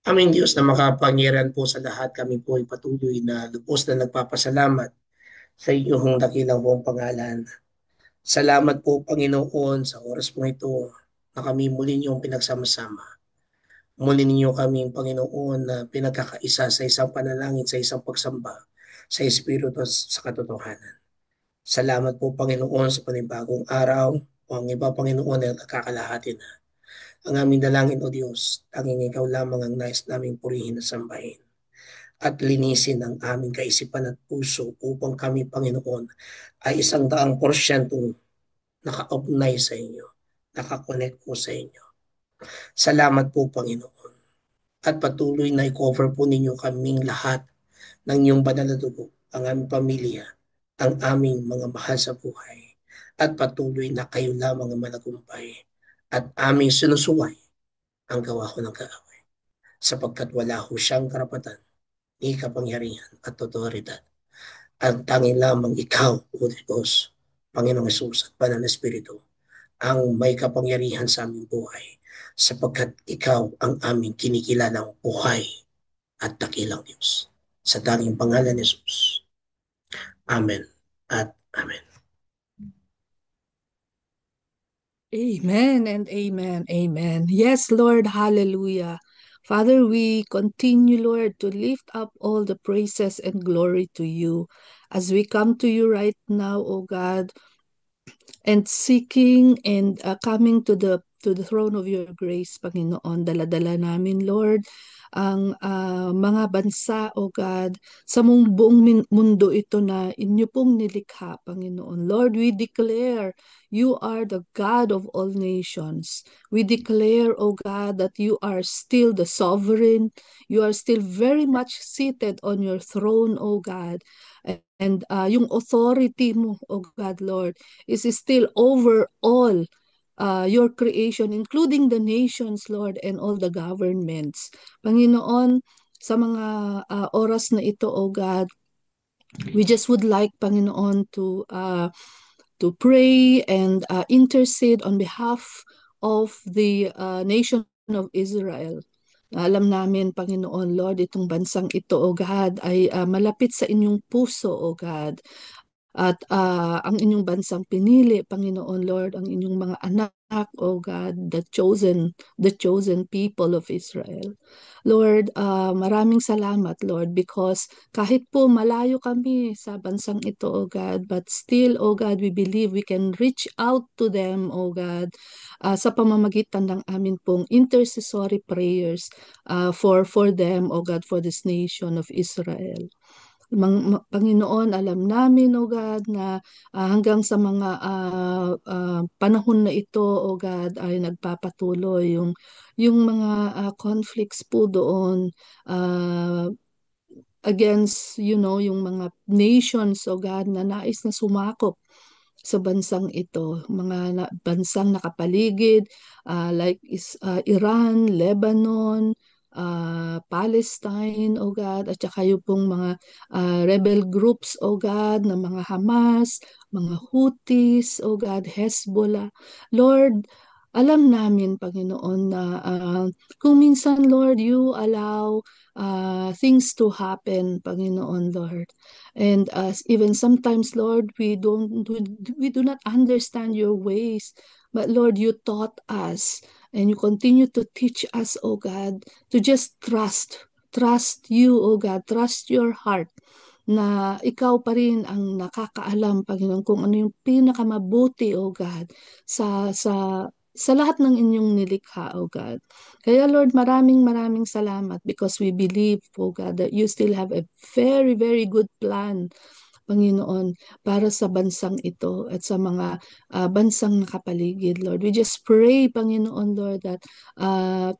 Aming Diyos na makapangyarihan po sa lahat, kami po ay patuloy na lubos na nagpapasalamat sa inyong dakilang pong pangalan. Salamat po, Panginoon, sa oras po ito na kami muli niyong pinagsama-sama. Muli ninyo kami, Panginoon, na pinagkakaisa sa isang panalangin, sa isang pagsamba, sa Espiritu at sa katotohanan. Salamat po, Panginoon, sa panibagong araw o ang iba, Panginoon, ay nagkakalahati na. Ang aming dalangin, O Diyos, tanging ikaw lamang ang nais naming purihin at sambahin at linisin ang aming kaisipan at puso upang kami, Panginoon, ay 100% naka-ugnay sa inyo, nakakonect po sa inyo. Salamat po, Panginoon. At patuloy na i-cover po ninyo kaming lahat ng iyong banal na dugo, ang aming pamilya, ang aming mga mahal sa buhay, at patuloy na kayo lamang ang managumpay at aming sinusuway ang gawa ko ng kaaway, sapagkat wala ho siyang karapatan, ni kapangyarihan at otoridad. Ang tanging lamang ikaw, O Diyos, Panginoong Hesus at Banal na Espiritu, ang may kapangyarihan sa aming buhay, sapagkat ikaw ang aming kinikilalang buhay at dakilang Diyos. Sa tanging pangalan ni Jesus. Amen at Amen. Amen and amen. Amen. Yes, Lord. Hallelujah. Father, we continue, Lord, to lift up all the praises and glory to you as we come to you right now, O God, and seeking and coming to the throne of your grace, Panginoon. Dala-dala namin, Lord, ang mga bansa, O God, sa buong mundo ito na inyo pong nilikha, Panginoon. Lord, we declare you are the God of all nations. We declare, O God, that you are still the sovereign. You are still very much seated on your throne, O God. And yung authority mo, O God, Lord, is still over all your creation, including the nations, Lord, and all the governments. Panginoon, sa mga oras na ito, O God, we just would like, Panginoon, to pray and intercede on behalf of the nation of Israel. Alam namin, Panginoon, Lord, itong bansang ito, O God, ay malapit sa inyong puso, O God. At ang inyong bansang pinili, Panginoon Lord, ang inyong mga anak, O God, the chosen people of Israel. Lord, maraming salamat, Lord, because kahit po malayo kami sa bansang ito, O God, but still, O God, we believe we can reach out to them, O God, sa pamamagitan ng amin pong intercessory prayers for them, O God, for this nation of Israel. Panginoon, alam namin, O God, na hanggang sa mga panahon na ito, O God, ay nagpapatuloy yung mga conflicts po doon uh, against, yung mga nations, O God, na nais na sumakop sa bansang ito, mga bansang nakapaligid like Iran, Lebanon, Palestine, O God, at saka yung pong mga rebel groups, O God, na mga Hamas, mga Houthis, O God, Hezbollah. Lord, alam namin, Panginoon, na kung minsan, Lord, you allow things to happen, Panginoon, Lord. And even sometimes, Lord, we do not understand your ways. But Lord, you taught us and you continue to teach us, oh God, to just trust. Trust you, oh God. Trust your heart na ikaw pa rin ang nakakaalam, Panginoon, kung ano yung pinakamabuti, oh God, sa lahat ng inyong nilikha, oh God. Kaya Lord, maraming maraming salamat because we believe, oh God, that you still have a very, very good plan, Panginoon, para sa bansang ito at sa mga bansang nakapaligid, Lord. We just pray, Panginoon, Lord, that uh,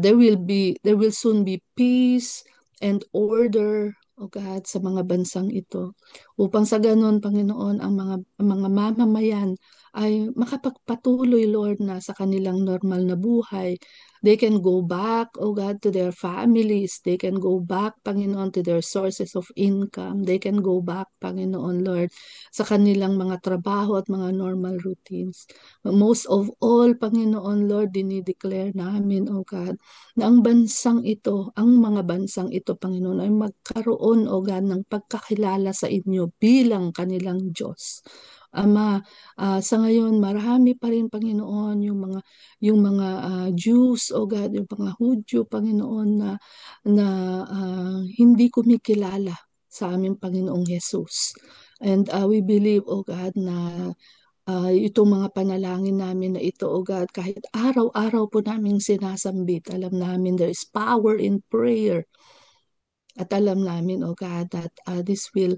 there will soon be peace and order, O God, sa mga bansang ito. Upang sa ganon, Panginoon, ang mga mamamayan ay makapagpatuloy, Lord, na sa kanilang normal na buhay. They can go back, O God, to their families. They can go back, Panginoon, to their sources of income. They can go back, Panginoon, Lord, sa kanilang mga trabaho at mga normal routines. But most of all, Panginoon, Lord, dinideclare namin, O God, na ang bansang ito, ang mga bansang ito, Panginoon, ay magkaroon, O God, ng pagkakilala sa inyo bilang kanilang Diyos. Ama, sa ngayon marami pa rin, Panginoon, yung mga Jews, O God, yung mga Hudyo, Panginoon, na hindi kumikilala sa aming Panginoong Jesus. And we believe, O God, na itong mga panalangin namin na ito, O God, kahit araw-araw po naming sinasambit, alam namin there is power in prayer. At alam namin, oh God, that this will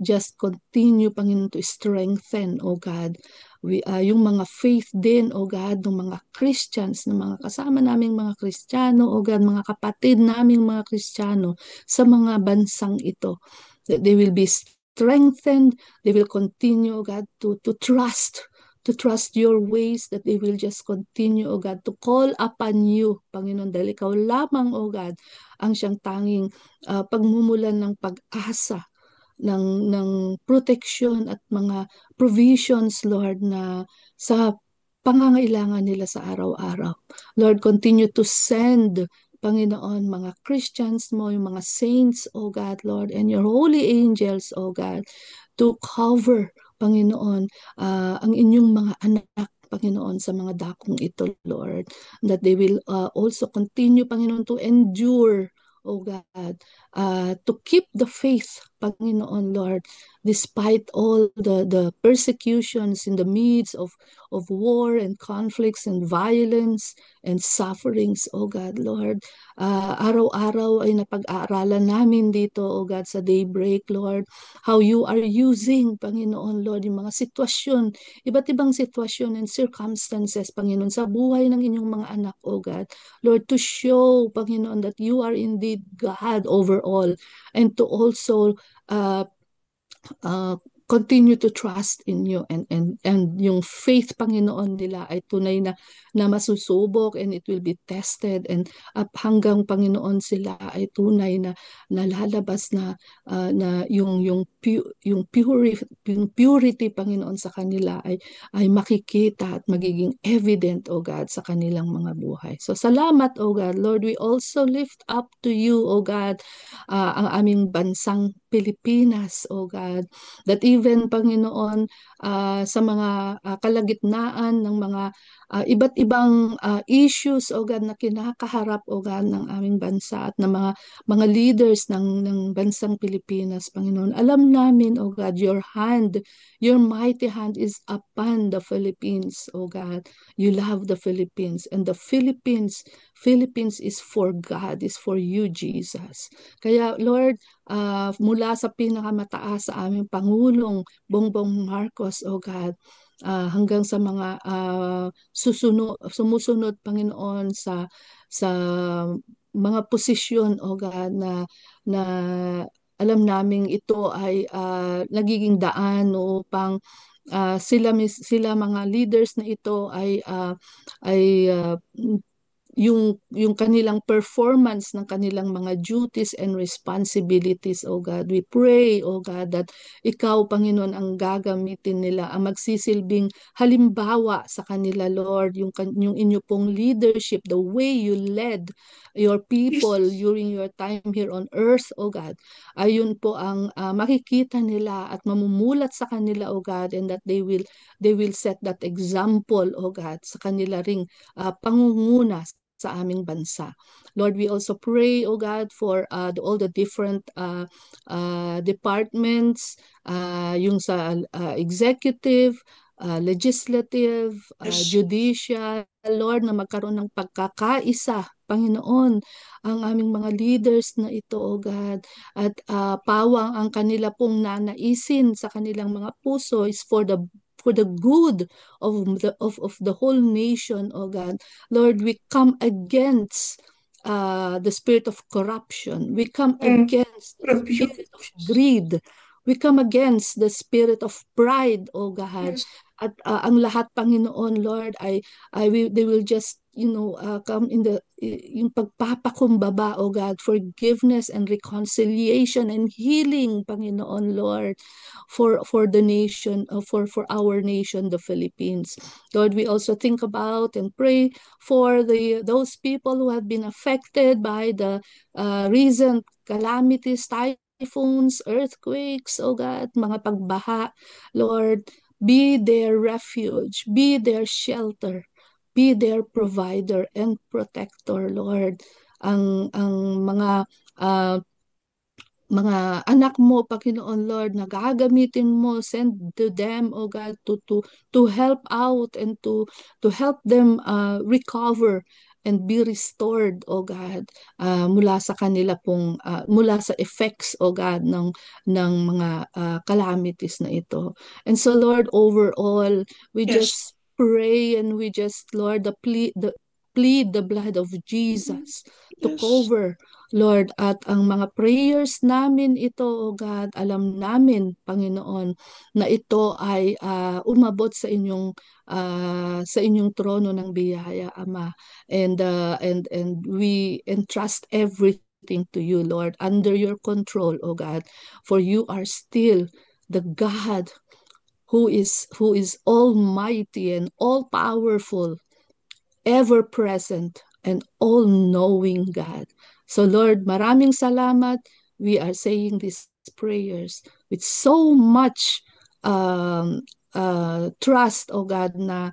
just continue, Panginoon, to strengthen, oh God, yung mga faith din, oh God, ng mga Christians, ng mga kasama naming mga Kristiyano, oh God, mga kapatid naming mga Kristiyano sa mga bansang ito. That they will be strengthened, they will continue, oh God, to trust your ways, that they will just continue, O God, to call upon you, Panginoon, dahil ikaw lamang, O God, ang siyang tanging pagmumulan ng pag-asa, ng protection at mga provisions, Lord, na sa pangangailangan nila sa araw-araw. Lord, continue to send, Panginoon, mga Christians mo, yung mga saints, O God, Lord, and your holy angels, O God, to cover, Panginoon, ang inyong mga anak, Panginoon, sa mga dakong ito, Lord, that they will also continue, Panginoon, to endure, O God, to keep the faith, Panginoon, Lord, despite all the persecutions in the midst of war and conflicts and violence and sufferings, O God, Lord. Araw-araw ay napag-aaralan namin dito, O God, sa daybreak, Lord, how you are using, Panginoon, Lord, yung mga sitwasyon, iba't ibang sitwasyon and circumstances, Panginoon, sa buhay ng inyong mga anak, O God. Lord, to show, Panginoon, that you are indeed God over all, and to also uh, uh, continue to trust in you, and yung faith, Panginoon, nila ay tunay na masusubok, and it will be tested, and hanggang, Panginoon, sila ay tunay na nalalabas na yung purity, Panginoon, sa kanila ay makikita at magiging evident, O God, sa kanilang mga buhay. So salamat, O God. Lord, we also lift up to you, O God, ang aming bansang Pilipinas, O God, that even, Panginoon, sa mga kalagitnaan ng mga iba't ibang issues, O God, na kinakaharap, O God, ng aming bansa at ng mga leaders ng bansang Pilipinas, Panginoon. Alam namin, O God, your mighty hand is upon the Philippines, O God. You love the Philippines, and the Philippines is for God, is for you, Jesus. Kaya, Lord, mula sa pinakamataas sa aming Pangulong Bongbong Marcos, O God, hanggang sa mga sumusunod, Panginoon, sa mga posisyon, O God, na alam naming ito ay nagiging daan upang sila mga leaders na ito ay yung kanilang performance ng kanilang mga duties and responsibilities, O God. We pray, O God, that ikaw, Panginoon, ang gagamitin nila, ang magsisilbing halimbawa sa kanila, Lord, yung inyo pong leadership, the way you led your people during your time here on earth, O God. Ayun po ang makikita nila at mamumulat sa kanila, O God, and that they will set that example, O God, sa kanila ring pangunguna sa aming bansa. Lord, we also pray, O God, for all the different departments, yung sa executive, legislative, Yes. judicial, Lord, na magkaroon ng pagkakaisa, Panginoon, ang aming mga leaders na ito, O God, at pawang ang kanila pong nanaisin sa kanilang mga puso is for the good of the whole nation, O God. Lord, we come against the spirit of corruption. We come Mm. against the Provision. spirit of greed. We come against the spirit of pride, O God. Yes. At ang lahat, Panginoon, Lord, they will just, come in yung pagpapakumbaba, O God, forgiveness and reconciliation and healing, Panginoon, Lord, for the nation, for our nation, the Philippines. Lord, we also think about and pray for those people who have been affected by the recent calamities, typhoons, earthquakes, oh God, mga pagbaha. Lord, be their refuge, be their shelter, be their provider and protector, Lord. Ang mga anak mo, Panginoon Lord, na gagamitin mo, send to them, oh God, to help out and to help them recover and be restored, oh God, mula sa kanila pong, mula sa effects, oh God, ng mga calamities na ito. And so, Lord, overall, we Yes. just pray and we just, Lord, plead the blood of Jesus to Yes. cover, Lord, at ang mga prayers namin ito, O God, alam namin, Panginoon, na ito ay umabot sa inyong trono ng biyaya, Ama. And we entrust everything to you, Lord, under your control, O God, for you are still the God who is almighty and all powerful, ever present, and all knowing God. So, Lord, maraming salamat. We are saying these prayers with so much trust, O God, na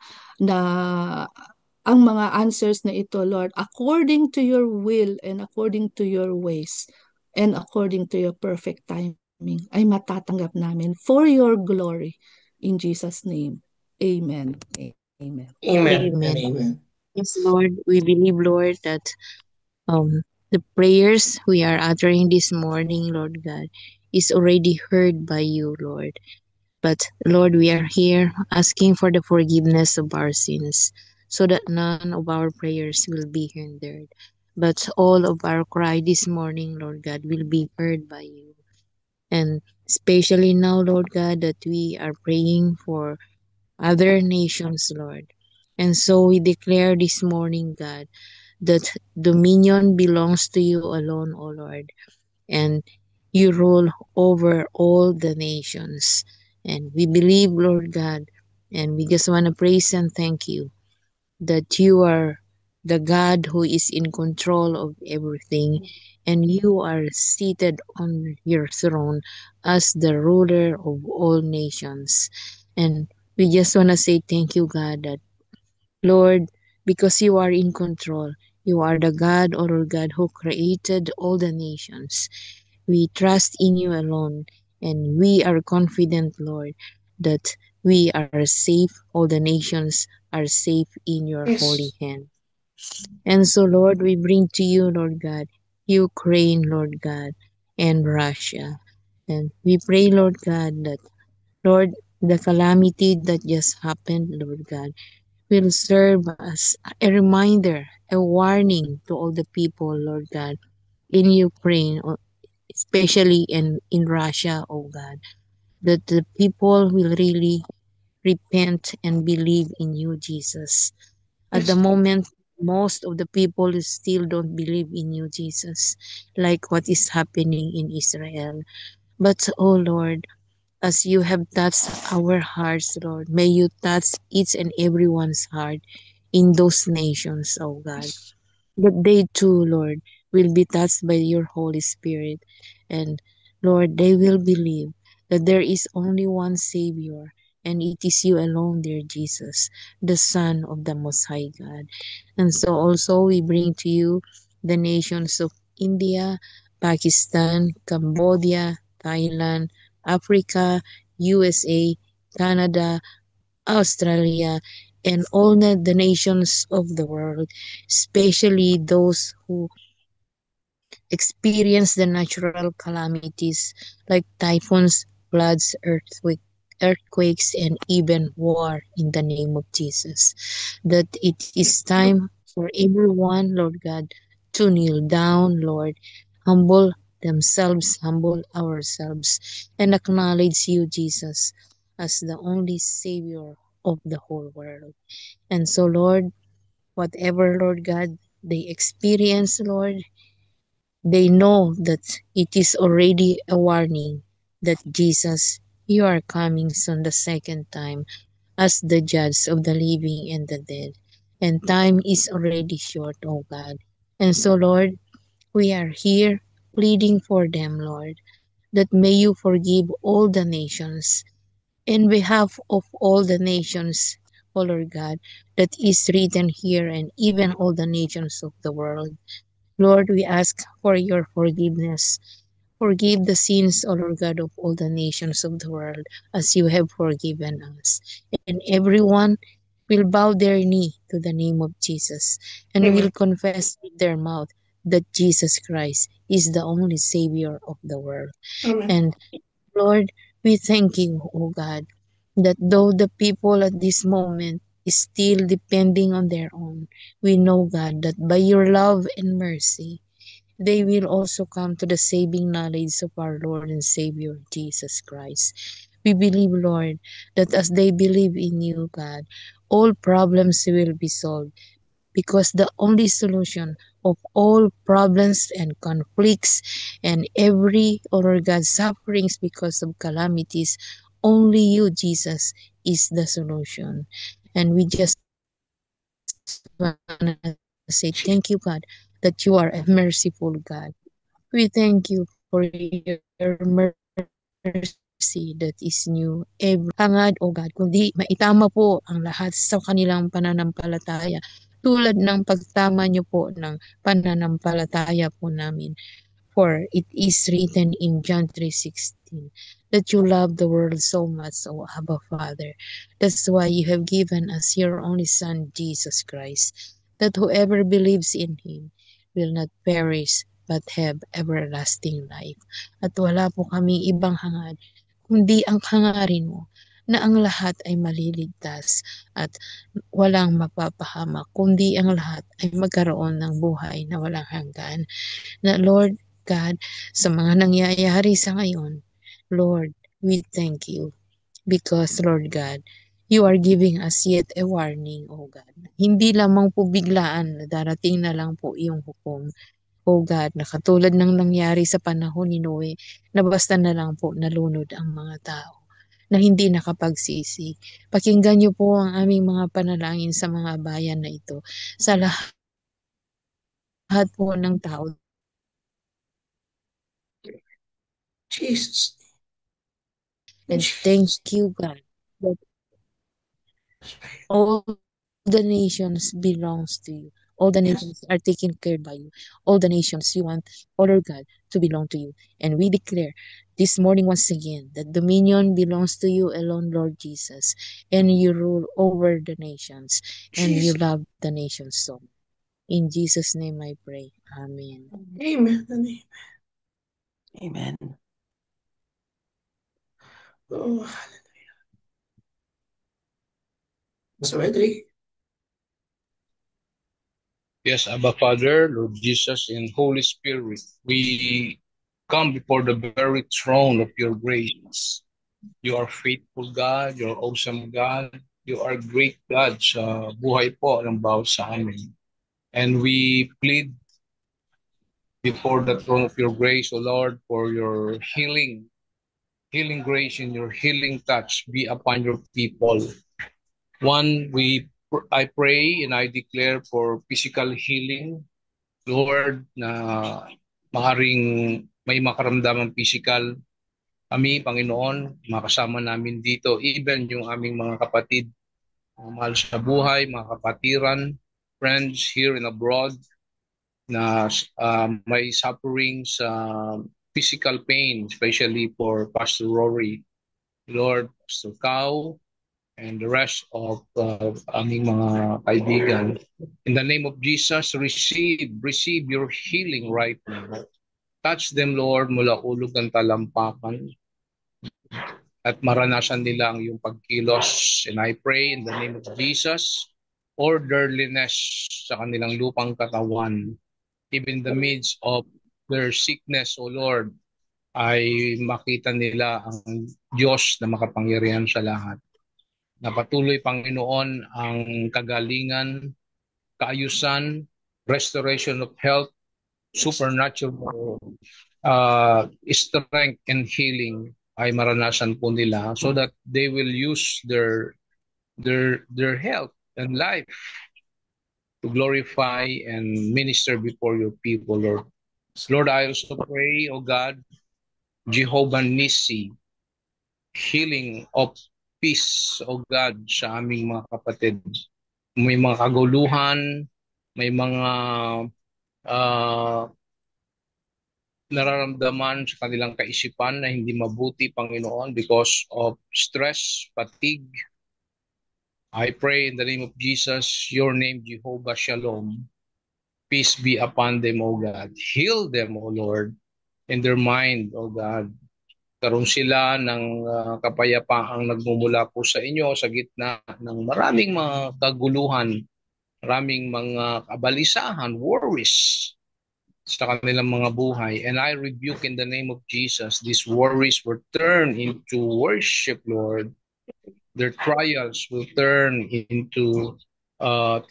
ang mga answers na ito, Lord, according to your will and according to your ways and according to your perfect timing, ay matatanggap namin for your glory. In Jesus' name, amen. Amen. Amen and Amen. amen. Yes, Lord, we believe, Lord, that the prayers we are uttering this morning, Lord God, is already heard by you, Lord. But Lord, we are here asking for the forgiveness of our sins so that none of our prayers will be hindered. But all of our cry this morning, Lord God, will be heard by you. And especially now, Lord God, that we are praying for other nations, Lord. And so we declare this morning, God, that dominion belongs to you alone, O Lord, and you rule over all the nations. And we believe, Lord God, and we just want to praise and thank you that you are the God who is in control of everything, and you are seated on your throne as the ruler of all nations. And we just want to say thank you, God, that Lord, because you are in control, you are the God, O Lord God, who created all the nations. We trust in you alone, and we are confident, Lord, that we are safe. All the nations are safe in your holy Yes. hand. And so, Lord, we bring to you, Lord God, Ukraine, Lord God, and Russia. And we pray, Lord God, that, Lord, the calamity that just happened, Lord God, will serve as a reminder, a warning to all the people, Lord God, in Ukraine, especially in Russia, oh God, that the people will really repent and believe in you, Jesus. At the Yes. moment, most of the people still don't believe in you, Jesus, like what is happening in Israel. But, oh Lord, as you have touched our hearts, Lord, may you touch each and everyone's heart in those nations, oh God, that they too, Lord, will be touched by your Holy Spirit. And Lord, they will believe that there is only one Savior, and it is you alone, dear Jesus, the Son of the Most High God. And so also we bring to you the nations of India, Pakistan, Cambodia, Thailand, Africa, USA, Canada, Australia, and all the nations of the world, especially those who experience the natural calamities like typhoons, floods, earthquakes, and even war in the name of Jesus. That it is time for everyone, Lord God, to kneel down, Lord, humble themselves humble ourselves and acknowledge you, Jesus, as the only Savior of the whole world. And so, Lord, whatever, Lord God, they experience, Lord, they know that it is already a warning that Jesus, you are coming soon the second time as the judge of the living and the dead. And time is already short, oh God. And so, Lord, we are here pleading for them, Lord, that may you forgive all the nations in behalf of all the nations, O Lord God, that is written here and even all the nations of the world. Lord, we ask for your forgiveness. Forgive the sins, O Lord God, of all the nations of the world, as you have forgiven us. And everyone will bow their knee to the name of Jesus and will Amen. confess with their mouth that Jesus Christ is the only Savior of the world. Amen. And Lord, we thank you, O God, that though the people at this moment is still depending on their own, we know, God, that by your love and mercy, they will also come to the saving knowledge of our Lord and Savior Jesus Christ. We believe, Lord, that as they believe in you, God, all problems will be solved because the only solution of all problems and conflicts and every, oh Lord God, sufferings because of calamities, only you, Jesus, is the solution. And we just want to say thank you, God, that you are a merciful God. We thank you for your mercy that is new every hangad, O God, kundi maitama po ang lahat sa kanilang pananampalataya tulad ng pagtama niyo po ng pananampalataya po namin. For it is written in John 3:16 that you love the world so much, O Abba Father. That's why you have given us your only Son, Jesus Christ, that whoever believes in Him will not perish but have everlasting life. At wala po kaming ibang hangad, kundi ang hangarin mo na ang lahat ay maliligtas at walang mapapahamak, kundi ang lahat ay magkaroon ng buhay na walang hanggan. Na Lord God, sa mga nangyayari sa ngayon, Lord, we thank you because, Lord God, you are giving us yet a warning, O God. Hindi lamang po biglaan na darating na lang po yung hukom, O God, na katulad ng nangyari sa panahon ni Noe, na basta na lang po nalunod ang mga tao na hindi nakapagsisi. Pakinggan niyo po ang aming mga panalangin sa mga bayan na ito, sa lahat po ng tao. Jesus. And thank you, God, that all the nations belongs to you. All the Yes. nations are taken care by you. All the nations you want, oh Lord God, to belong to you. And we declare this morning once again that dominion belongs to you alone, Lord Jesus. And you rule over the nations. And you Jesus. love the nations so. In Jesus' name I pray. Amen. Amen. Amen. Amen. Oh, Pastor Edric. Yes, Abba Father, Lord Jesus, and Holy Spirit, we come before the very throne of your grace. You are faithful God, you are awesome God, you are great God sa buhay po ng bawat sa amin. And we plead before the throne of your grace, O Lord, for your healing grace and your healing touch be upon your people. One, I pray and I declare for physical healing, Lord, na maaaring may makaramdamang physical. Kami, Panginoon, makasama namin dito, even yung aming mga kapatid, mga mahal sa buhay, mga kapatiran, friends here and abroad, na may suffering sa physical pain, especially for Pastor Rory, Lord, Pastor Cao, and the rest of aming mga kaibigan. In the name of Jesus, receive your healing right now. Touch them, Lord, mula ulog ng talampakan at maranasan nila ang iyong pagkilos. And I pray in the name of Jesus, orderliness sa kanilang lupang katawan, even in the midst of their sickness, O Lord, ay makita nila ang Diyos na makapangyarihan sa lahat. Na patuloy, Panginoon, ang kagalingan, kaayusan, restoration of health, supernatural strength and healing ay maranasan po nila so that they will use their health and life to glorify and minister before your people, Lord. Lord, I also pray, O God, Jehovah Nissi, healing of peace, O God, sa aming mga kapatid. May mga kaguluhan, may mga nararamdaman sa kanilang kaisipan na hindi mabuti, Panginoon, because of stress, fatigue. I pray in the name of Jesus, your name, Jehovah Shalom. Peace be upon them, O God. Heal them, O Lord, in their mind, O God. Karoon sila ng kapayapaang nagmumula po sa inyo sa gitna ng maraming mga kaguluhan, maraming mga kabalisahan, worries sa kanilang mga buhay. And I rebuke in the name of Jesus, these worries will turn into worship, Lord. Their trials will turn into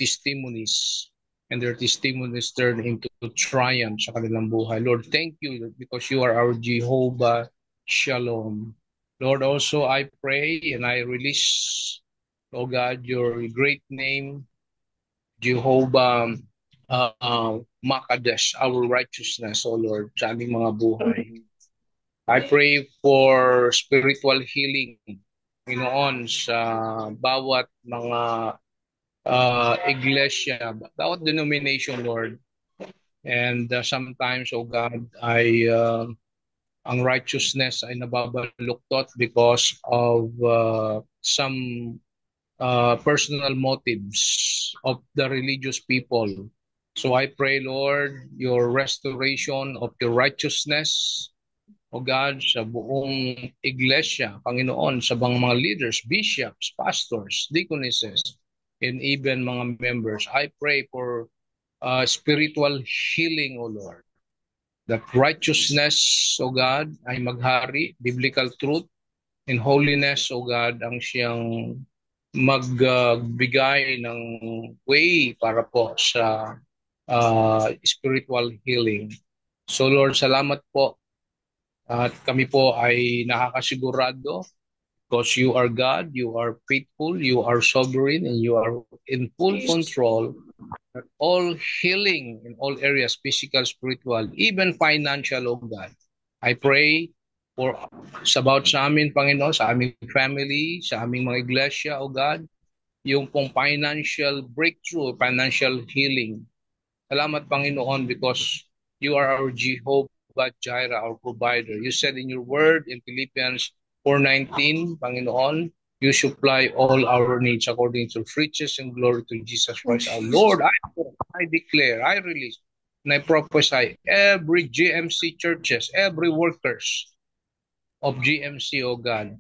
testimonies, and their testimonies turn into triumph sa kanilang buhay. Lord, thank you because you are our Jehovah Shalom. Lord, also I pray and I release, oh God, your great name, Jehovah Makadesh, our righteousness, O Lord, sa aming mga buhay. I pray for spiritual healing, Panginoon, sa bawat mga iglesia, bawat denomination, Lord. And sometimes, O God, ang righteousness ay nababaluktot because of some personal motives of the religious people. So I pray, Lord, your restoration of your righteousness, O God, sa buong iglesia, Panginoon, sa mga leaders, bishops, pastors, deaconesses, and even mga members. I pray for spiritual healing, O Lord. That righteousness, O God, ay maghari, biblical truth, and holiness, O God, ang siyang magbigay ng way para po sa spiritual healing. So Lord, salamat po. At kami po ay nakakasigurado because you are God, you are faithful, you are sovereign, and you are in full control. All healing in all areas, physical, spiritual, even financial, O God. I pray for about sa amin, Panginoon, sa aming family, sa aming mga iglesia, O God, yung pong financial breakthrough, financial healing. Salamat, Panginoon, because you are our Jehovah Jireh, our provider. You said in your word in Philippians 4:19, Panginoon, you supply all our needs according to riches and glory to Jesus Christ our Lord. I declare, I release, and I prophesy every GMC churches, every workers of GMC, O God,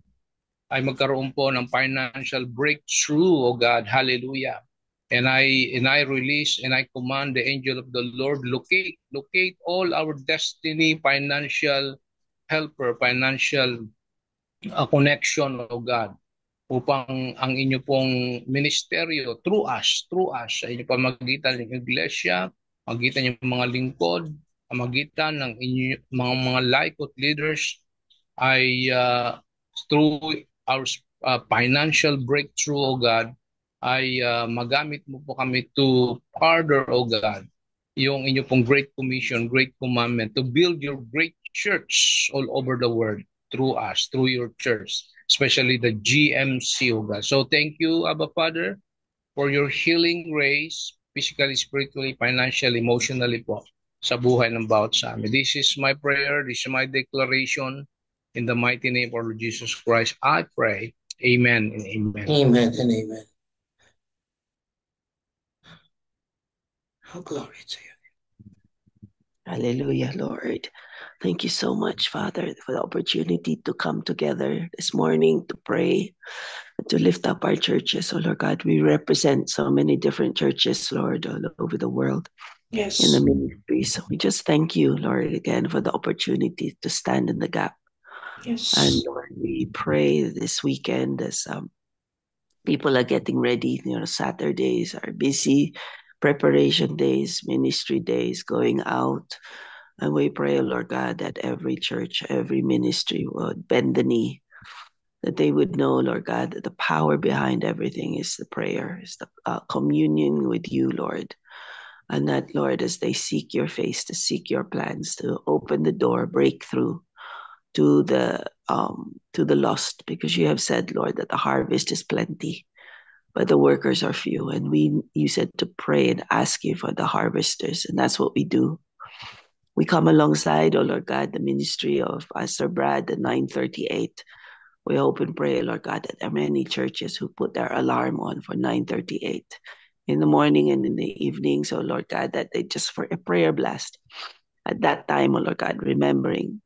ay magkaroon po ng financial breakthrough, O God. Hallelujah. And I release and I command the angel of the Lord, locate all our destiny, financial helper, financial connection, O God, upang ang inyo pong ministeryo through us, sa inyo pamagitan ng iglesia, magitan ng mga lingkod, magitan ng inyo, mga laikot leaders, ay through our financial breakthrough, O God, ay magamit mo po kami to further, O God, yung inyo pong great commission, great commandment to build your great church all over the world through us, through your church, especially the GMC, O God. So thank you, Abba Father, for your healing grace, physically, spiritually, financially, emotionally po, sa buhay ng bawat sa amin. This is my prayer, this is my declaration. In the mighty name of Lord Jesus Christ, I pray. Amen and amen. Amen and amen. Oh, glory to you. Hallelujah, Lord. Thank you so much, Father, for the opportunity to come together this morning to pray and to lift up our churches. Oh, Lord God, we represent so many different churches, Lord, all over the world. in the Yes. ministry. So we just thank you, Lord, again for the opportunity to stand in the gap. And Yes. Lord, we pray this weekend as people are getting ready. Saturdays are busy, preparation days, ministry days, going out. And we pray, Lord God, that every church, every ministry would bend the knee, that they would know, Lord God, that the power behind everything is the prayer, is the communion with you, Lord. And that, Lord, as they seek your face, to seek your plans, to open the door, breakthrough to the lost, because you have said, Lord, that the harvest is plenty, but the workers are few. And you said to pray and ask you for the harvesters, and that's what we do. We come alongside, oh Lord God, the ministry of Pastor Brad, the 938. We hope and pray, Lord God, that there are many churches who put their alarm on for 9:38 in the morning and in the evening. So, Lord God, that they just for a prayer blast at that time, oh Lord God, remembering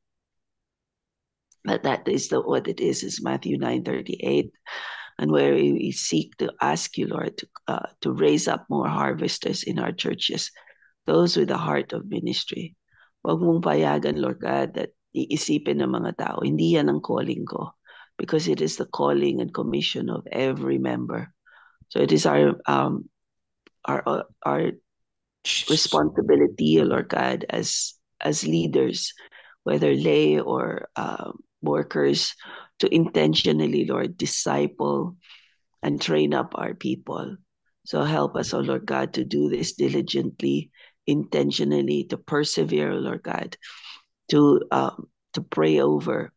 that is what it is Matthew 9:38, and where we seek to ask you, Lord, to raise up more harvesters in our churches, those with a heart of ministry. Huwag mong payagan, Lord God, that iisipin ng mga tao, hindi yan ang calling ko, because it is the calling and commission of every member. So it is our Jesus. responsibility, Lord God, as leaders, whether lay or workers, to intentionally, Lord, disciple and train up our people. So help us, oh Lord God, to do this diligently, intentionally, to persevere, Lord God, to pray over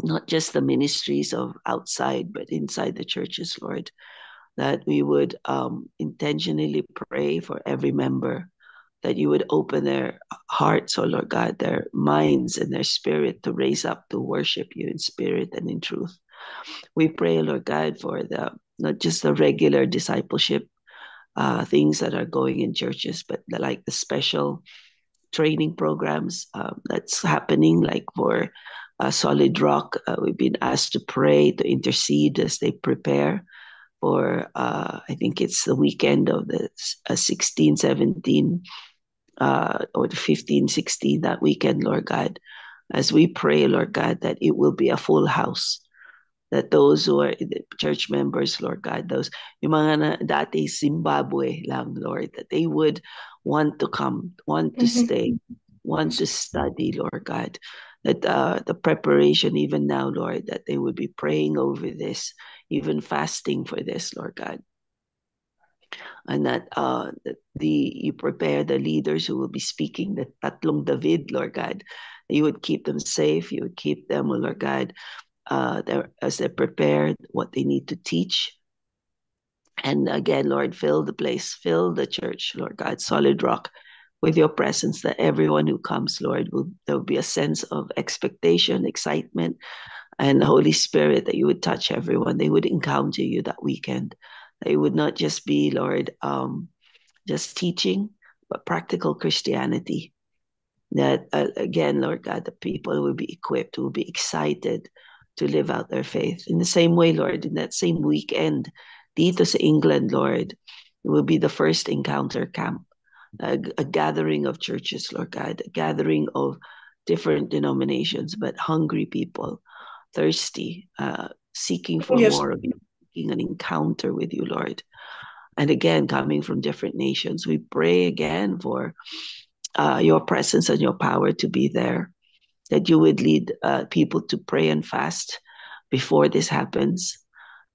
not just the ministries of outside, but inside the churches, Lord, that we would intentionally pray for every member, that you would open their hearts, oh Lord God, their minds and their spirit to raise up to worship you in spirit and in truth. We pray, Lord God, for not just the regular discipleship things that are going in churches, but like the special training programs that's happening, like for Solid Rock. We've been asked to pray, to intercede as they prepare for, I think it's the weekend of the 16, 17, or the 15, 16, that weekend, Lord God, as we pray, Lord God, that it will be a full house, that those who are the church members, Lord God, those yung mga na, dati Zimbabwe lang, Lord, that they would want to come, want to stay, want to study, Lord God, that the preparation even now, Lord, that they would be praying over this, even fasting for this, Lord God. And that you prepare the leaders who will be speaking, the tatlong David, Lord God. You would keep them safe. You would keep them, oh Lord God, as they're prepared, what they need to teach. And again, Lord, fill the place, fill the church, Lord God, Solid Rock, with your presence, that everyone who comes, Lord, there will be a sense of expectation, excitement, and the Holy Spirit, that you would touch everyone. They would encounter you that weekend. They would not just be, Lord, just teaching, but practical Christianity. That, again, Lord God, the people will be equipped, will be excited to live out their faith. In the same way, Lord, in that same weekend, dito sa England, Lord, it will be the first encounter camp, a gathering of churches, Lord God, a gathering of different denominations, but hungry people, thirsty, seeking for Yes. more of you, seeking an encounter with you, Lord. And again, coming from different nations, we pray again for your presence and your power to be there, that you would lead people to pray and fast before this happens,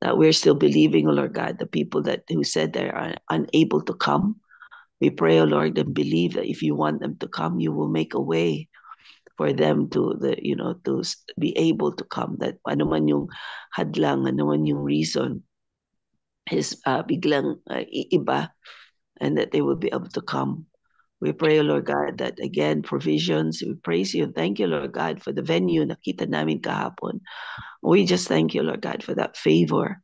that we're still believing, oh Lord God, the people who said they are unable to come. We pray, oh Lord, and believe that if you want them to come, you will make a way for them to be able to come. That ano man yung hadlang, ano man yung reason is biglang iba, and that they will be able to come. We pray, Lord God, that again, provisions, we praise you and thank you, Lord God, for the venue nakita namin kahapon. We just thank you, Lord God, for that favor.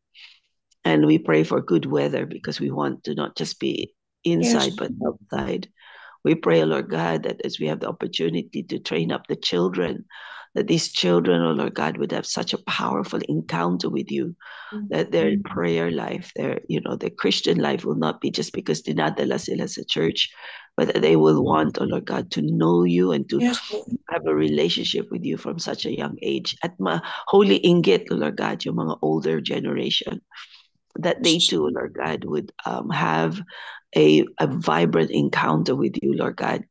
And we pray for good weather, because we want to not just be inside, but outside. We pray, Lord God, that as we have the opportunity to train up the children, that these children, oh Lord God, would have such a powerful encounter with you, that their prayer life, their Christian life will not be just because dinadala sila sa church, but that they will want, oh Lord God, to know you and to Yes po. have a relationship with you from such a young age. At holy inggit, oh Lord God, yung mga older generation, that they too, Lord God, would have a vibrant encounter with you, Lord God.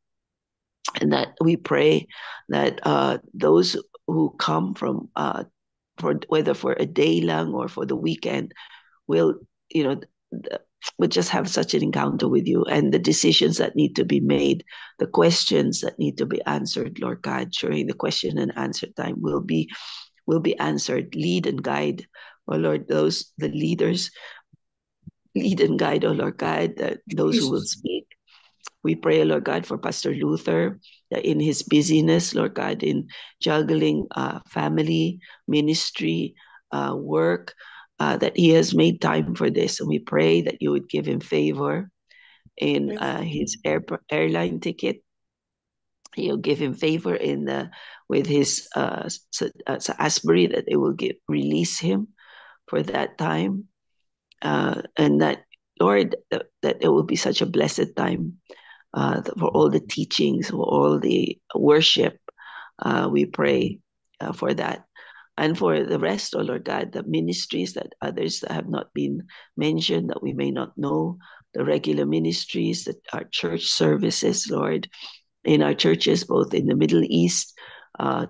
And that we pray that those who come from for whether for a day long or for the weekend will, would just have such an encounter with you, and the decisions that need to be made, the questions that need to be answered, Lord God, during the question and answer time will be answered. Lead and guide, oh Lord, the leaders. Lead and guide, oh Lord God, those who will speak. We pray, Lord God, for Pastor Luther, that in his busyness, Lord God, in juggling family, ministry, work, that he has made time for this. And we pray that you would give him favor in his airline ticket. You'll give him favor with his Asbury, that they will release him for that time. And that, Lord, that it will be such a blessed time for all the teachings, for all the worship. We pray for that. And for the rest, oh Lord God, the ministries that others that have not been mentioned, that we may not know, the regular ministries, that our church services, Lord, in our churches, both in the Middle East,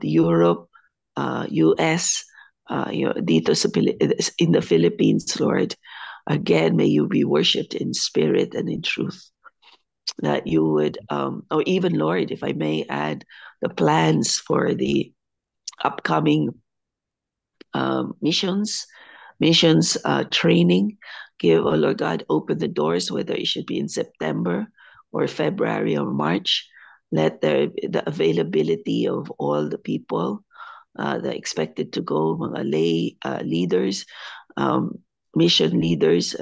Europe, US, dito in the Philippines, Lord. Again, may you be worshipped in spirit and in truth. That you would, or even, Lord, if I may add, the plans for the upcoming missions training. Give, oh Lord God, open the doors, whether it should be in September or February or March. Let the availability of all the people that are expected to go, mga lay leaders, mission leaders,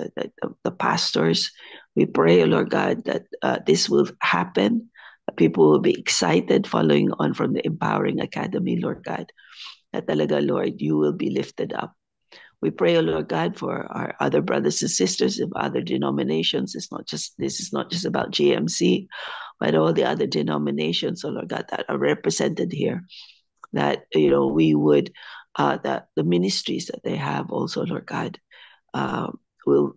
the pastors. We pray, oh Lord God, that this will happen. People will be excited following on from the Empowering Academy, Lord God. That talaga, Lord, you will be lifted up. We pray, oh Lord God, for our other brothers and sisters of other denominations. This is not just about GMC, but all the other denominations, oh Lord God, that are represented here. That we would that the ministries that they have also, Lord God, will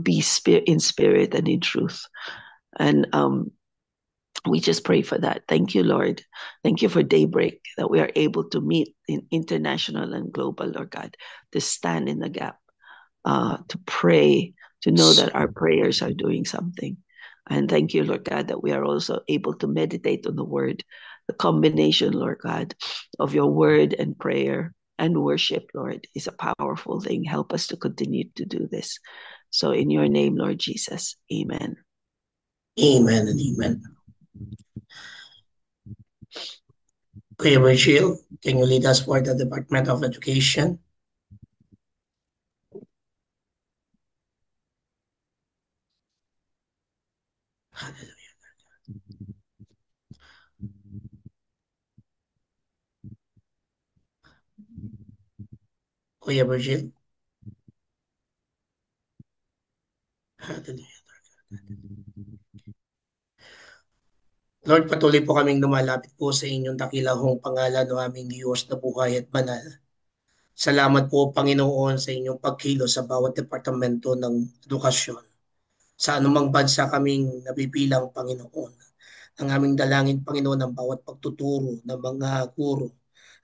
be in spirit and in truth. And we just pray for that. Thank you, Lord. Thank you for Daybreak, that we are able to meet in international and global, Lord God, to stand in the gap, to pray, to know that our prayers are doing something. And thank you, Lord God, that we are also able to meditate on the word, the combination, Lord God, of your word and prayer and worship, Lord, is a powerful thing. Help us to continue to do this. So in your name, Lord Jesus, amen. Amen and amen. Kuya Virgil, can you lead us for the Department of Education? Hallelujah. Kuya Virgil? Hallelujah. Lord, patuloy po kaming lumalapit po sa inyong dakilahong pangalan ng aming Diyos na buhay at banal. Salamat po, Panginoon, sa inyong pagkilos sa bawat departamento ng edukasyon. Sa anumang bansa kaming nabibilang, Panginoon. Ang aming dalangin, Panginoon, ng bawat pagtuturo ng mga guro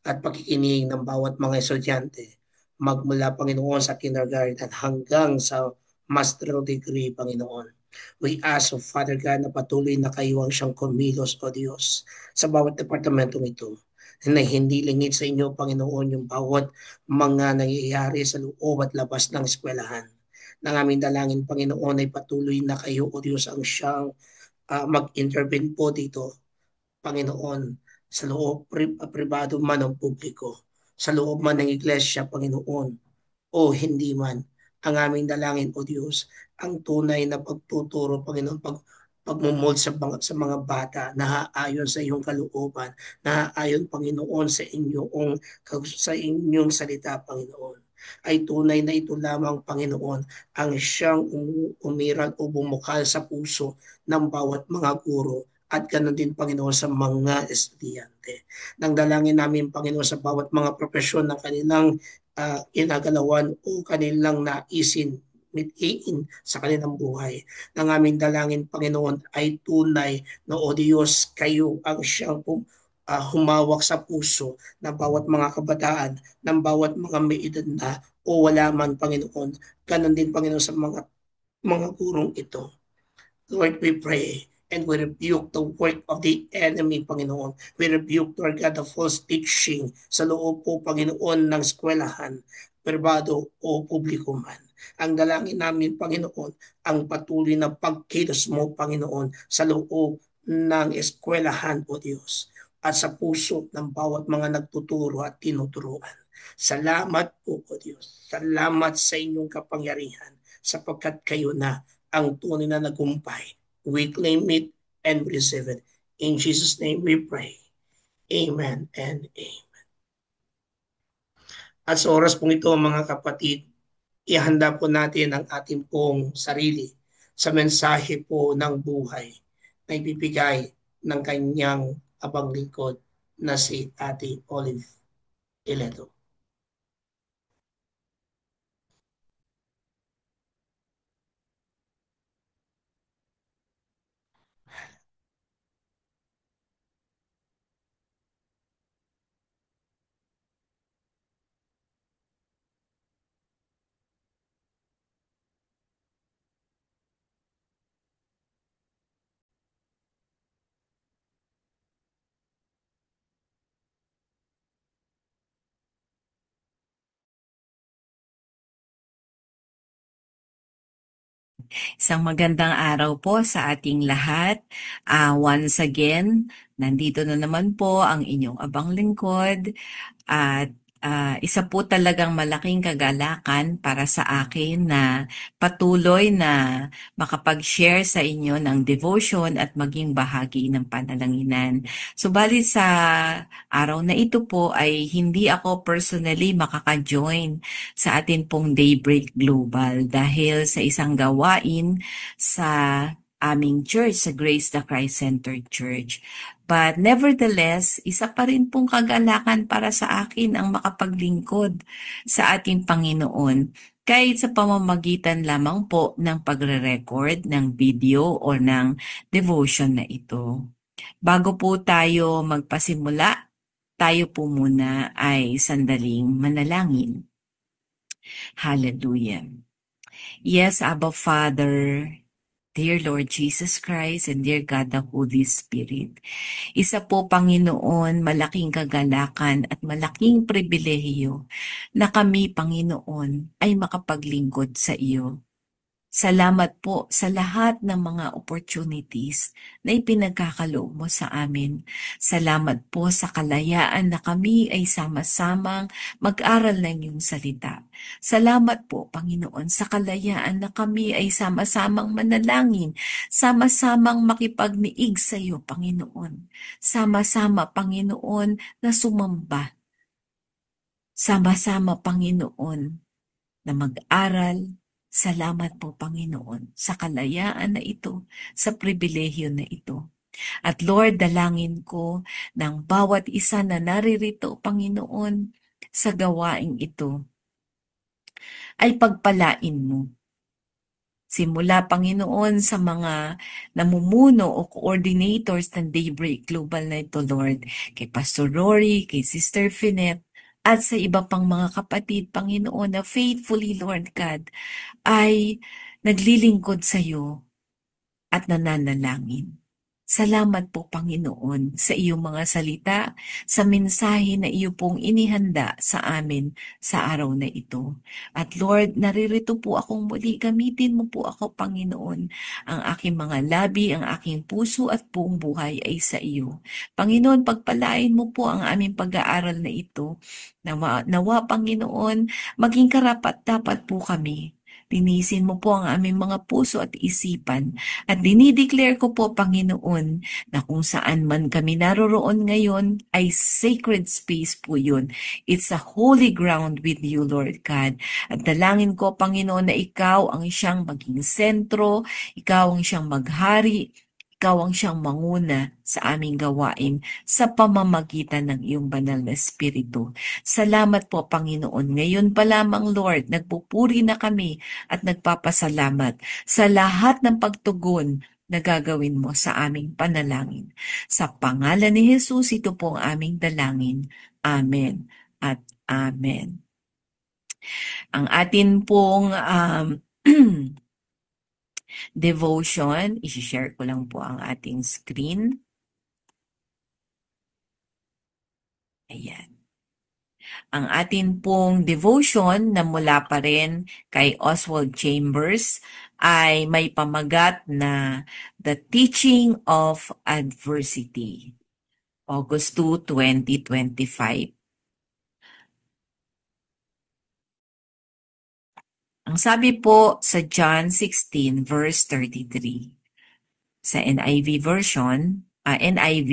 at pakikinig ng bawat mga estudyante, magmula, Panginoon, sa kindergarten hanggang sa master degree, Panginoon. We ask, of Father God, na patuloy na kayo ang siyang kumilos, O Diyos, sa bawat departamentong ito, na hindi lingid sa inyo, Panginoon, yung bawat mga nangyayari sa loob at labas ng eskwelahan. Nang aming dalangin, Panginoon, ay patuloy na kayo, O Diyos, ang siyang mag-intervene po dito, Panginoon, sa loob pribado man ng publiko, sa loob man ng iglesia, Panginoon, o hindi man. Ang aming dalangin, O Diyos, ang tunay na pagtuturo, Panginoon, pagmumold sa mga bata na ayon sa iyong kalooban, na ayon Panginoon sa inyong salita, Panginoon. Ay tunay na ito lamang, Panginoon, ang siyang umiral o bumukal sa puso ng bawat mga guro at ganoon din, Panginoon, sa mga estudyante. Nang dalangin namin, Panginoon, sa bawat mga profesyon ng kanilang inagalawan o kanilang naisin mithiin sa kanilang buhay. Nang aming dalangin, Panginoon, ay tunay na, O Diyos, kayo ang siyang humawak sa puso ng bawat mga kabataan, ng bawat mga may edad na o wala man, Panginoon. Ganon din, Panginoon, sa mga gurong ito. Lord, we pray and we rebuke the work of the enemy, Panginoon. We rebuke, Lord God, the false teaching sa loob po, Panginoon, ng eskwelahan, pribado o publiko man. Ang dalangin namin, Panginoon, ang patuloy na pagkilos mo, Panginoon, sa loob ng eskwelahan, O Diyos, at sa puso ng bawat mga nagtuturo at tinuturuan. Salamat po, O Diyos. Salamat sa inyong kapangyarihan sapagkat kayo na ang tunay na nagumpay. We claim it and receive it. In Jesus' name we pray. Amen and amen. At sa oras pong ito, mga kapatid, ihanda po natin ang ating pong sarili sa mensahe po ng buhay na ibibigay ng kanyang abang lingkod na si Ate Olive Ileto. Isang magandang araw po sa ating lahat. Once again, nandito na naman po ang inyong abang lingkod at isa po talagang malaking kagalakan para sa akin na patuloy na makapag-share sa inyo ng devotion at maging bahagi ng panalanginan. Subalit sa araw na ito po ay hindi ako personally makaka-join sa atin pong Daybreak Global dahil sa isang gawain sa aming church, sa Grace the Christ Center Church. But nevertheless, isa pa rin pong kagalakan para sa akin ang makapaglingkod sa ating Panginoon kahit sa pamamagitan lamang po ng pagre-record ng video o ng devotion na ito. Bago po tayo magpasimula, tayo po muna ay sandaling manalangin. Hallelujah. Yes, Abba Father, dear Lord Jesus Christ, and dear God the Holy Spirit. Isa po, Panginoon, malaking kagalakan at malaking pribilehiyo na kami, Panginoon, ay makapaglingkod sa iyo. Salamat po sa lahat ng mga opportunities na ipinagkakaloob mo sa amin. Salamat po sa kalayaan na kami ay sama-samang mag-aral ng iyong salita. Salamat po, Panginoon, sa kalayaan na kami ay sama-samang manalangin, sama-samang makipagniig sa iyo, Panginoon. Sama-sama, Panginoon, na sumamba. Sama-sama, Panginoon, na mag-aral. Salamat po, Panginoon, sa kalayaan na ito, sa pribilehiyo na ito. At Lord, dalangin ko ng bawat isa na naririto, Panginoon, sa gawaing ito, ay pagpalain mo. Simula, Panginoon, sa mga namumuno o coordinators ng Daybreak Global na ito, Lord, kay Pastor Rory, kay Sister Finette, at sa iba pang mga kapatid, Panginoon, na faithfully, Lord God, ay naglilingkod sa iyo at nananalangin. Salamat po, Panginoon, sa iyong mga salita, sa mensahe na iyo pong inihanda sa amin sa araw na ito. At Lord, naririto po akong muli. Gamitin mo po ako, Panginoon. Ang aking mga labi, ang aking puso at buong buhay ay sa iyo. Panginoon, pagpalain mo po ang aming pag-aaral na ito. Nawa, Panginoon, maging karapat-dapat po kami Linisin mo po ang aming mga puso at isipan. At dinideclare ko po, Panginoon, na kung saan man kami naroroon ngayon ay sacred space po yun. It's a holy ground with you, Lord God. At dalangin ko, Panginoon, na ikaw ang siyang maging sentro, ikaw ang siyang maghari, ikaw ang siyang manguna sa aming gawain sa pamamagitan ng iyong banal na Espiritu. Salamat po, Panginoon. Ngayon pa lamang, Lord, nagpupuri na kami at nagpapasalamat sa lahat ng pagtugon na gagawin mo sa aming panalangin. Sa pangalan ni Jesus, ito po ang aming dalangin. Amen at Amen. Ang atin pong devotion, isi-share ko lang po ang ating screen. Ayan. Ang atin pong devotion na mula pa rin kay Oswald Chambers ay may pamagat na The Teaching of Adversity, August 2, 2025. Ang sabi po sa John 16 verse 33 sa NIV version, NIV,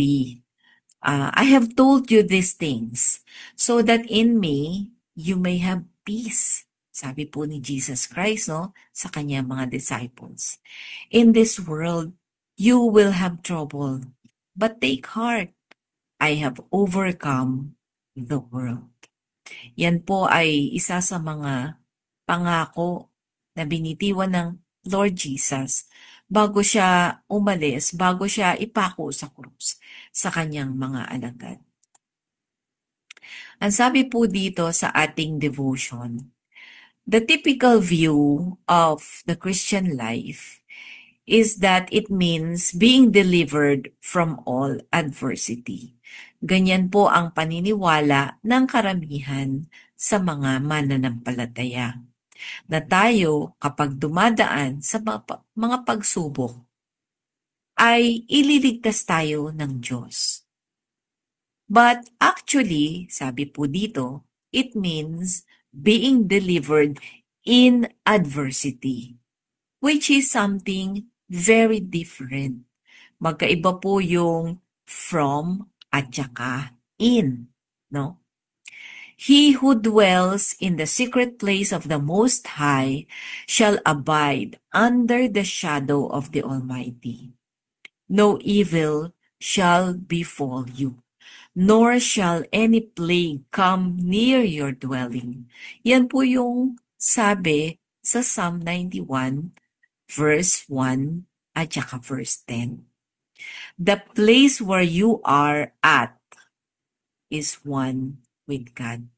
I have told you these things so that in me you may have peace. Sabi po ni Jesus Christ, no, sa kanyang mga disciples. In this world, you will have trouble, but take heart. I have overcome the world. Yan po ay isa sa mga pangako na binitiwan ng Lord Jesus bago siya umalis, bago siya ipako sa krus sa kanyang mga alagad. Ang sabi po dito sa ating devotion, the typical view of the Christian life is that it means being delivered from all adversity. Ganyan po ang paniniwala ng karamihan sa mga mananampalataya. Na tayo kapag dumadaan sa mga pagsubok ay ililigtas tayo ng Diyos. But actually, sabi po dito, it means being delivered in adversity, which is something very different. Magkaiba po yung from at saka in, no? He who dwells in the secret place of the Most High shall abide under the shadow of the Almighty. No evil shall befall you, nor shall any plague come near your dwelling. Yan po yung sabi sa Psalm 91, verse 1 at saka verse 10. The place where you are at is one with God.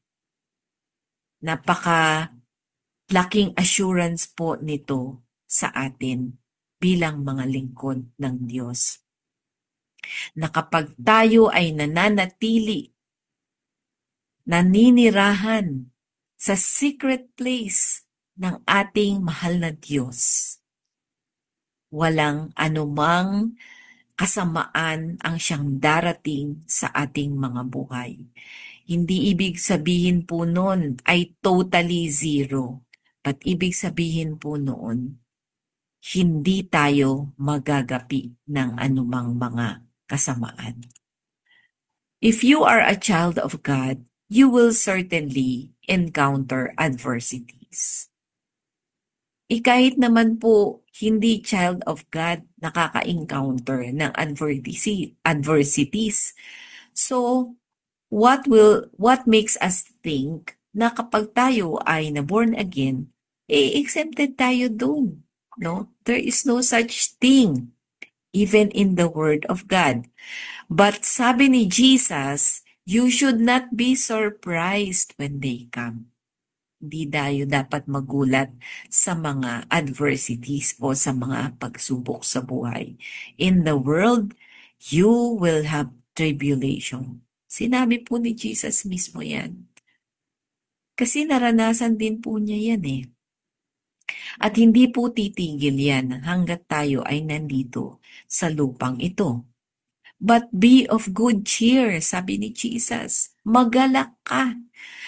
Napaka-laking assurance po nito sa atin bilang mga lingkod ng Diyos. Na kapag tayo ay nananatili, naninirahan sa secret place ng ating mahal na Diyos, walang anumang kasamaan ang siyang darating sa ating mga buhay. Hindi ibig sabihin po noon ay totally zero. But ibig sabihin po noon, hindi tayo magagapi ng anumang mga kasamaan. If you are a child of God, you will certainly encounter adversities. Kahit naman po hindi child of God nakaka-encounter ng adversities. So, what makes us think na kapag tayo ay na born again, exempted tayo doon, no? There is no such thing even in the word of God. But sabi ni Jesus, you should not be surprised when they come. Hindi tayo dapat magulat sa mga adversities o sa mga pagsubok sa buhay. In the world, you will have tribulation. Sinabi po ni Jesus mismo yan. Kasi naranasan din po niya yan eh. At hindi po titigil yan hanggat tayo ay nandito sa lupang ito. But be of good cheer, sabi ni Jesus. Magalak ka.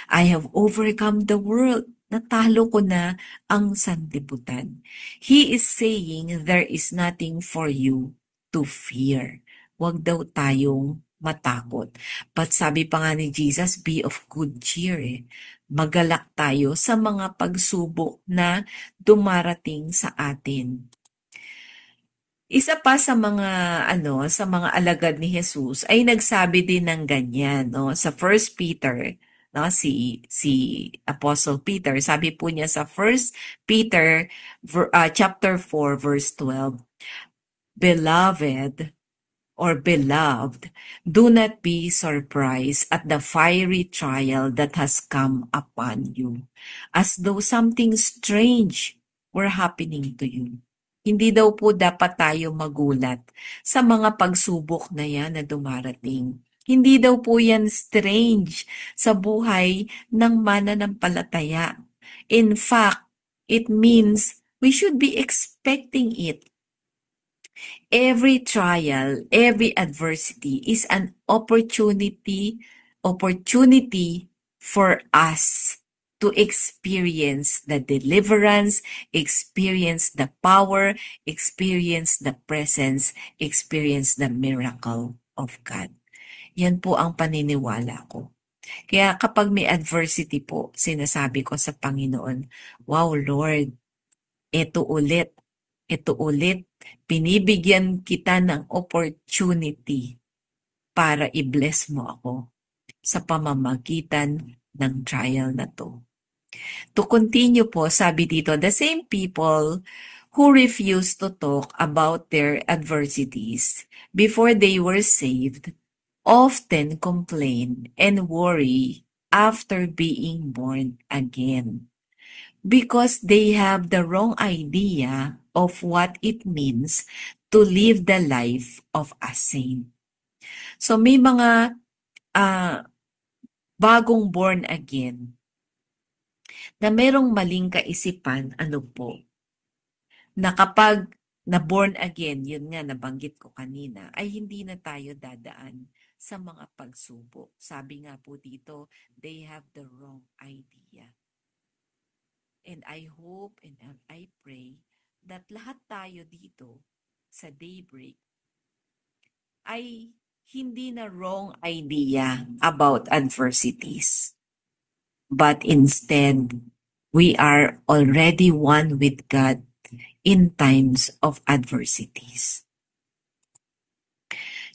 I have overcome the world. Natalo ko na ang sanlibutan. He is saying there is nothing for you to fear. Huwag daw tayong matakot. But sabi pa nga ni Jesus, be of good cheer. Magalak tayo sa mga pagsubok na dumarating sa atin. Isa pa sa mga sa mga alagad ni Jesus ay nagsabi din ng ganyan, no? Sa 1 Peter, no, si Apostle Peter, sabi po niya sa 1 Peter chapter 4 verse 12, Beloved, do not be surprised at the fiery trial that has come upon you, as though something strange were happening to you. Hindi daw po dapat tayo magulat sa mga pagsubok na yan na dumarating. Hindi daw po yan strange sa buhay ng mananampalataya. In fact, it means we should be expecting it. Every trial, every adversity is an opportunity for us to experience the deliverance, experience the power, experience the presence, experience the miracle of God. Yan po ang paniniwala ko. Kaya kapag may adversity po, sinasabi ko sa Panginoon, wow Lord, ito ulit, binibigyan kita ng opportunity para i-bless mo ako sa pamamagitan ng trial na to. To continue po, sabi dito, the same people who refused to talk about their adversities before they were saved often complain and worry after being born again, because they have the wrong idea of what it means to live the life of a saint. So may mga bagong born again na merong maling kaisipan, na kapag na born again, yun nga nabanggit ko kanina, ay hindi na tayo dadaan sa mga pagsubok. Sabi nga po dito, they have the wrong idea. And I hope and I pray that lahat tayo dito sa Daybreak ay hindi na wrong idea about adversities. But instead, we are already one with God in times of adversities.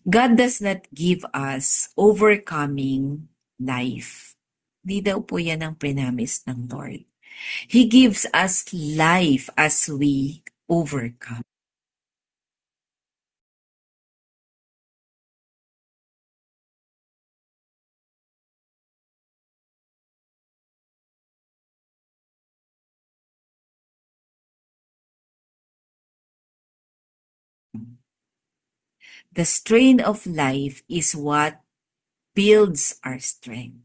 God does not give us overcoming life. Di daw po yan ang prinamis ng Lord. He gives us life as we overcome. The strain of life is what builds our strength.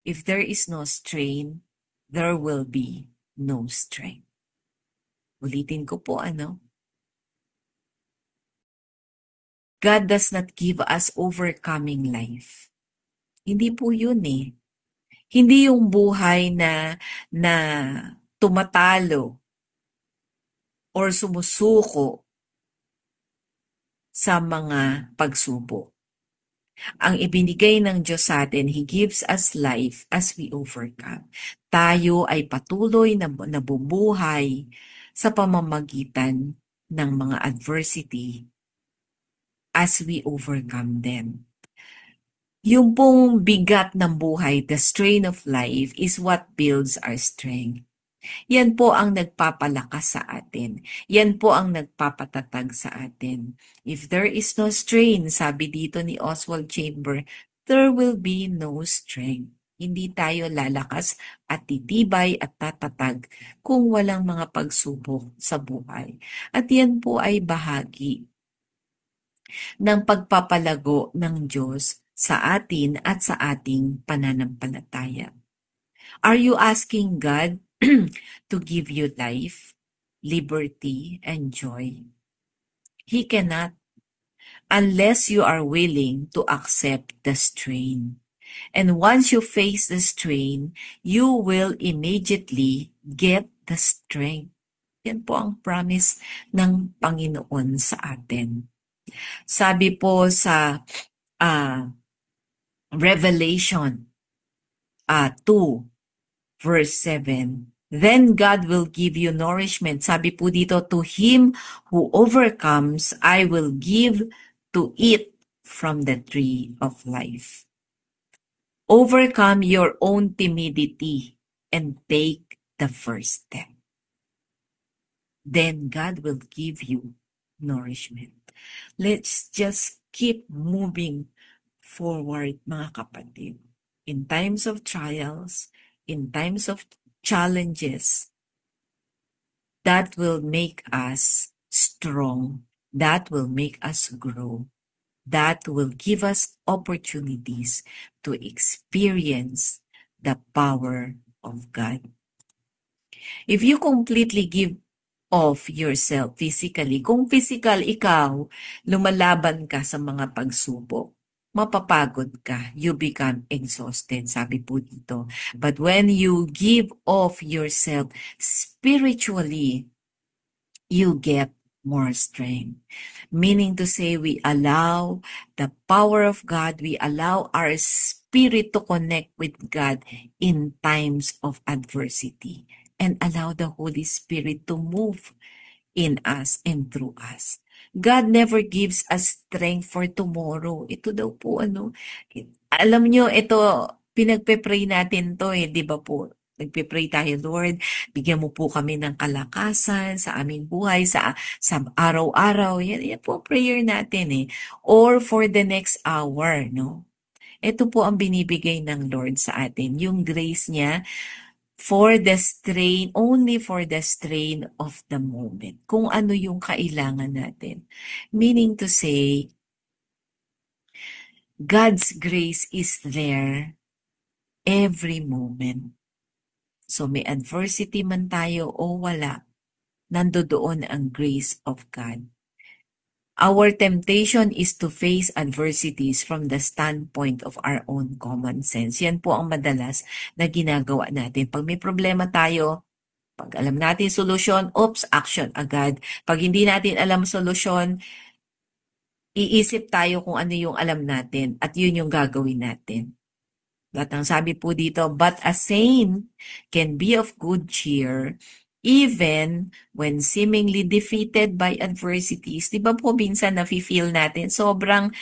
If there is no strain, there will be no strength. Ulitin ko po, God does not give us overcoming life. Hindi po yun eh. Hindi yung buhay na tumatalo or sumusuko sa mga pagsubok. Ang ibinigay ng Diyos sa atin, He gives us life as we overcome. Tayo ay patuloy na nabubuhay sa pamamagitan ng mga adversity as we overcome them. Yung pong bigat ng buhay, the strain of life, is what builds our strength. Yan po ang nagpapalakas sa atin. Yan po ang nagpapatatag sa atin. If there is no strain, sabi dito ni Oswald Chamber, there will be no strength. Hindi tayo lalakas at titibay at tatatag kung walang mga pagsubok sa buhay. At yan po ay bahagi ng pagpapalago ng Diyos sa atin at sa ating pananampalataya. Are you asking God to give you life, liberty, and joy? He cannot unless you are willing to accept the strain. And once you face the strain, you will immediately get the strength. Yan po ang promise ng Panginoon sa atin. Sabi po sa Revelation 2 verse 7, then God will give you nourishment. Sabi po dito, to him who overcomes, I will give to eat from the tree of life. Overcome your own timidity and take the first step. Then God will give you nourishment. Let's just keep moving forward, mga kapatid. In times of trials, in times of challenges, that will make us strong, that will make us grow, that will give us opportunities to experience the power of God. If you completely give of yourself physically, kung physical ikaw, lumalaban ka sa mga pagsubok, mapapagod ka, you become exhausted, sabi po dito. But when you give of yourself spiritually, you get more strength. Meaning to say, we allow the power of God, we allow our spirit to connect with God in times of adversity, and allow the Holy Spirit to move in us and through us. God never gives us strength for tomorrow. Ito daw po alam nyo, ito, pinagpe-pray natin to di ba po? Nagpe-pray tayo, Lord, bigyan mo po kami ng kalakasan sa aming buhay, sa araw-araw. Yan po prayer natin Or for the next hour, no? Ito po ang binibigay ng Lord sa atin, yung grace niya for the strain, only for the strain of the moment. Kung ano yung kailangan natin. Meaning to say, God's grace is there every moment. So may adversity man tayo o wala, nandoon ang grace of God. Our temptation is to face adversities from the standpoint of our own common sense. Yan po ang madalas na ginagawa natin. Pag may problema tayo, pag alam natin solusyon, action agad. Pag hindi natin alam solusyon, iisip tayo kung ano yung alam natin at yun yung gagawin natin. At ang sabi po dito, but a saint can be of good cheer even when seemingly defeated by adversities. Di ba po minsan nafe-feel natin sobrang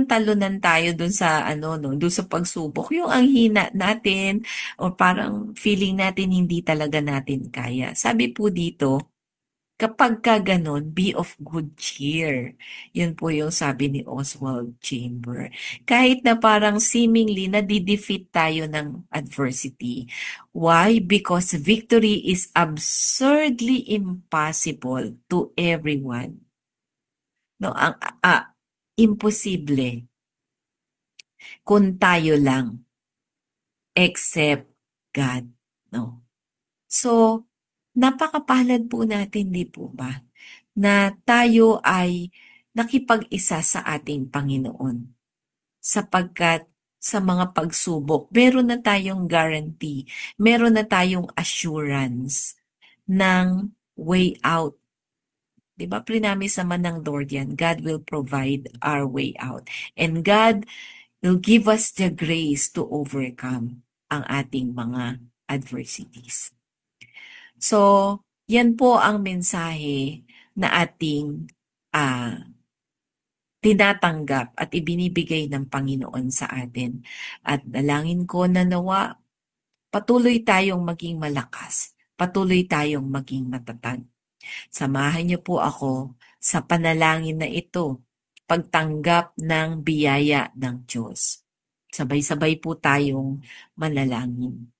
talunan tayo dun sa dun sa pagsubok, yung ang hina natin o parang feeling natin hindi talaga natin kaya. Sabi po dito, kapag ka ganon, be of good cheer. Yun po yung sabi ni Oswald Chamber. Kahit na parang seemingly nadidefeat tayo ng adversity. Why? Because victory is absurdly impossible to everyone. No, imposible kung tayo lang except God. No. So, napakapalad po natin, di po ba? Na tayo ay nakipag-isa sa ating Panginoon. Sapagkat sa mga pagsubok, meron na tayong guarantee, meron na tayong assurance ng way out. Di ba? Prinamis naman ng Lord yan. God will provide our way out. And God will give us the grace to overcome ang ating mga adversities. So, yan po ang mensahe na ating tinatanggap at ibinibigay ng Panginoon sa atin. At dalangin ko na nawa, patuloy tayong maging malakas patuloy tayong maging matatag. Samahan niyo po ako sa panalangin na ito, pagtanggap ng biyaya ng Diyos. Sabay-sabay po tayong manalangin.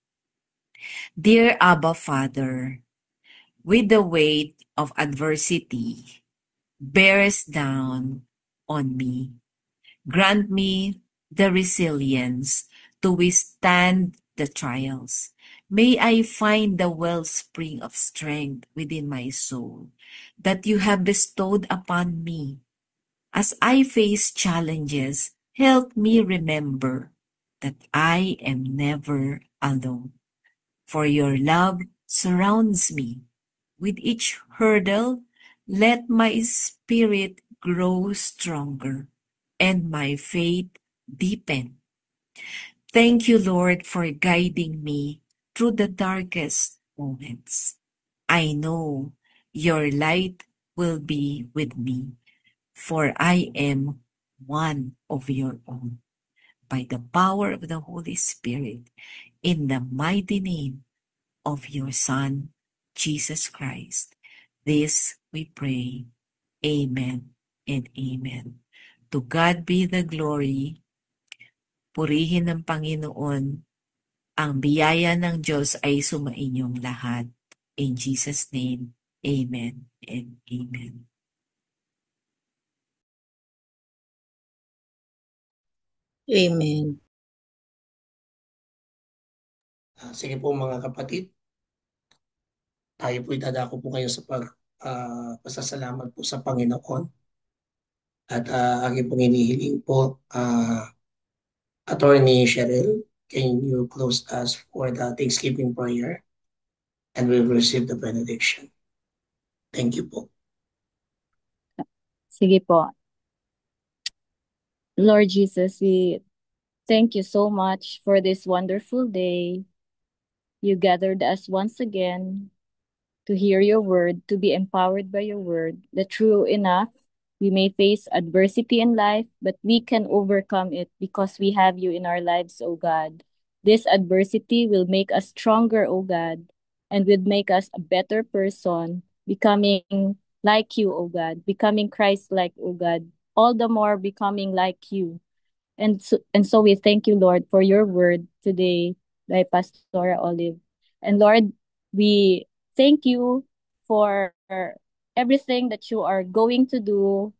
Dear Abba Father, with the weight of adversity bears down on me, grant me the resilience to withstand the trials. May I find the wellspring of strength within my soul that you have bestowed upon me. As I face challenges, help me remember that I am never alone. For your love surrounds me. With each hurdle, let my spirit grow stronger and my faith deepen. Thank you, Lord, for guiding me through the darkest moments. I know your light will be with me, for I am one of your own. By the power of the Holy Spirit, in the mighty name of your Son, Jesus Christ. This we pray. Amen and amen. To God be the glory. Purihin ng Panginoon. Ang biyaya ng Diyos ay sumainyong lahat. In Jesus' name, amen and amen. Amen. Sige po mga kapatid, tayo po itadako po kayo sa pasasalamat po sa Panginoon. At aking pong hinihiling po, Attorney Cheryl, can you close us for the Thanksgiving prayer? And we will receive the benediction. Thank you po. Sige po. Lord Jesus, we thank you so much for this wonderful day. You gathered us once again to hear your word, to be empowered by your word, that true enough, we may face adversity in life, but we can overcome it because we have you in our lives, O God. This adversity will make us stronger, O God, and will make us a better person, becoming like you, O God, becoming Christ-like, O God, all the more becoming like you. And so we thank you, Lord, for your word today by Pastora Olive. And Lord, we thank you for everything that you are going to do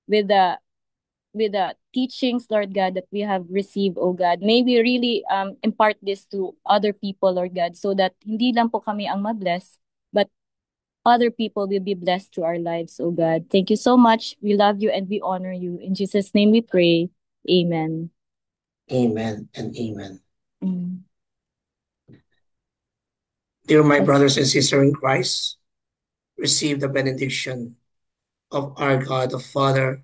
with the teachings, Lord God, that we have received, oh God. May we really impart this to other people, Lord God, so that hindi lang po kami ang mabless, but other people will be blessed through our lives, oh God. Thank you so much. We love you and we honor you. In Jesus' name we pray. Amen. Amen and amen. Mm. Dear my Yes. brothers and sisters in Christ, receive the benediction of our God, the Father,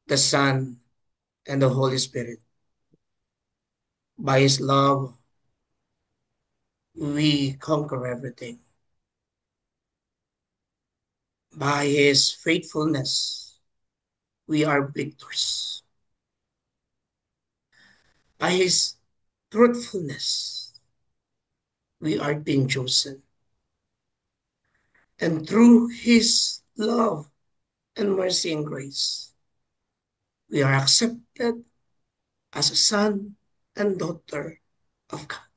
the Son, and the Holy Spirit. By His love, we conquer everything. By His faithfulness, we are victors. By His truthfulness, we are being chosen. And through His love and mercy and grace, we are accepted as a son and daughter of God.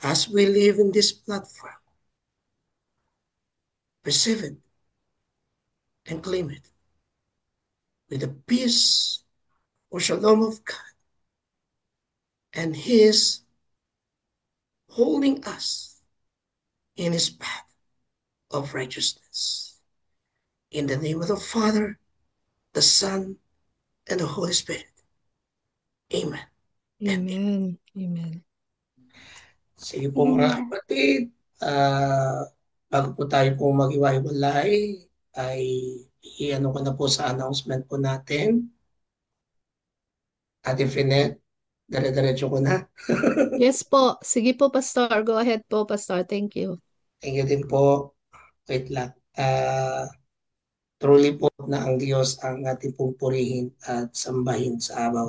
As we live in this platform, receive it and claim it with the peace or shalom of God and His holding us in His path of righteousness. In the name of the Father, the Son, and the Holy Spirit. Amen. Amen. Amen. Sige po mga kapatid, bago po tayo po mag-iwa-iwalay, ay i-ano ko na po sa announcement po natin. Ate Finet, dire-diretso ko na. Yes po. Sige po, Pastor. Go ahead po, Pastor. Thank you. Thank you din po. Wait lang. Truly po na ang Diyos ang ating pong purihin at sambahin sa bawat